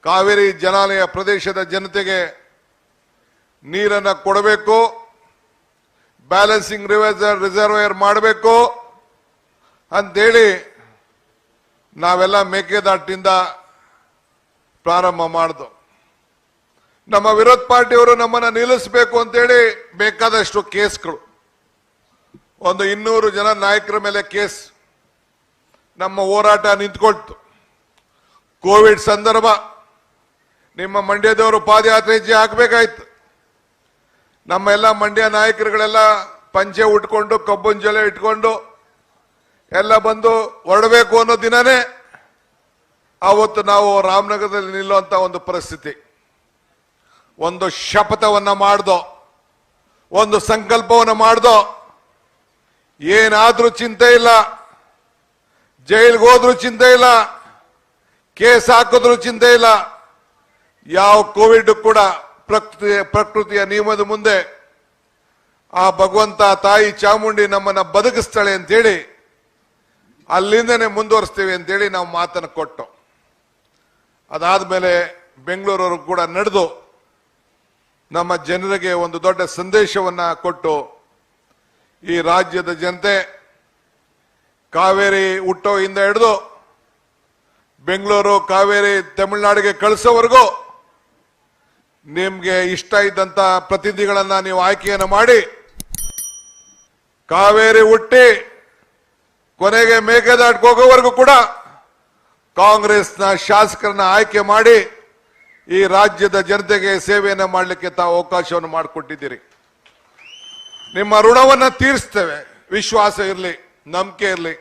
ಕಾವೇರಿ ಜಲಾನಯ ಪ್ರದೇಶದ ಜನತೆಗೆ ನೀರನ್ನು ಕೊಡಬೇಕು, ಬ್ಯಾಲೆನ್ಸಿಂಗ್ ರಿಸರ್ವೇಯರ್ ಮಾಡಬೇಕು ಅಂತೇಳಿ ನಾವೆಲ್ಲ ಮೇಕೆದಾಟಿನಿಂದ ಪ್ರಾರಂಭ ಮಾಡಿದ್ವು. ನಮ್ಮ ವಿರೋಧ ಪಾರ್ಟಿಯವರು ನಮ್ಮನ್ನು ನಿಲ್ಲಿಸಬೇಕು ಅಂತೇಳಿ ಬೇಕಾದಷ್ಟು ಕೇಸ್ಗಳು, ಒಂದು 200 ಜನ ನಾಯಕರ ಮೇಲೆ ಕೇಸ್. ನಮ್ಮ ಹೋರಾಟ ನಿಂತ್ಕೊಳ್ತು. ಕೋವಿಡ್ ಸಂದರ್ಭ ನಿಮ್ಮ ಮಂಡ್ಯದವರು ಪಾದಯಾತ್ರೆ ಹೆಜ್ಜೆ ಹಾಕಬೇಕಾಯ್ತು. ನಮ್ಮ ಎಲ್ಲ ಮಂಡ್ಯ ನಾಯಕರುಗಳೆಲ್ಲ ಪಂಚೆ ಉಟ್ಕೊಂಡು ಕಬ್ಬುಂಜಲೆ ಇಟ್ಕೊಂಡು ಎಲ್ಲ ಬಂದು ಹೊರಡಬೇಕು ಅನ್ನೋ ದಿನನೇ ಆವತ್ತು ನಾವು ರಾಮನಗರದಲ್ಲಿ ನಿಲ್ಲುವಂತ ಒಂದು ಪರಿಸ್ಥಿತಿ. ಒಂದು ಶಪಥವನ್ನ ಮಾಡ್ದೋ, ಒಂದು ಸಂಕಲ್ಪವನ್ನ ಮಾಡ್ದೋ, ಏನಾದ್ರೂ ಚಿಂತೆ ಇಲ್ಲ, ಜೈಲ್ಗೆ ಹೋದ್ರೂ ಚಿಂತೆ ಇಲ್ಲ, ಕೇಸ್ ಹಾಕಿದ್ರು ಚಿಂತೆ ಇಲ್ಲ, ಯಾವ ಕೋವಿಡ್ ಕೂಡ ಪ್ರಕೃತಿಯ ನಿಯಮದ ಮುಂದೆ ಆ ಭಗವಂತ ತಾಯಿ ಚಾಮುಂಡಿ ನಮ್ಮನ್ನ ಬದುಕಿಸ್ತಾಳೆ ಅಂತೇಳಿ ಅಲ್ಲಿಂದನೇ ಮುಂದುವರಿಸ್ತೀವಿ ಅಂತೇಳಿ ನಾವು ಮಾತನ್ನು ಕೊಟ್ಟು, ಅದಾದ್ಮೇಲೆ ಬೆಂಗಳೂರವರು ಕೂಡ ನಡೆದು ನಮ್ಮ ಜನರಿಗೆ ಒಂದು ದೊಡ್ಡ ಸಂದೇಶವನ್ನ ಕೊಟ್ಟು, ಈ ರಾಜ್ಯದ ಜನತೆ ಕಾವೇರಿ ಹುಟ್ಟೋಯಿಂದ ಹಿಡಿದು ಬೆಂಗಳೂರು ಕಾವೇರಿ ತಮಿಳುನಾಡಿಗೆ ಕಳಿಸೋವರೆಗೂ ನಿಮ್ಗೆ ಇಷ್ಟ ಇದ್ದಂತ ಪ್ರತಿನಿಧಿಗಳನ್ನ ನೀವು ಆಯ್ಕೆಯನ್ನು ಮಾಡಿ, ಕಾವೇರಿ ಹುಟ್ಟಿ ಕೊನೆಗೆ ಮೇಕೆದಾಟಿಗೆ ಹೋಗೋವರೆಗೂ ಕೂಡ ಕಾಂಗ್ರೆಸ್ನ ಶಾಸಕರನ್ನ ಆಯ್ಕೆ ಮಾಡಿ ಈ ರಾಜ್ಯದ ಜನತೆಗೆ ಸೇವೆಯನ್ನು ಮಾಡಲಿಕ್ಕೆ ತಾವು ಅವಕಾಶವನ್ನು ಮಾಡಿಕೊಟ್ಟಿದ್ದೀರಿ. ನಿಮ್ಮ ಋಣವನ್ನ ತೀರಿಸ್ತೇವೆ, ವಿಶ್ವಾಸ ಇರಲಿ, ನಂಬಿಕೆ ಇರಲಿ.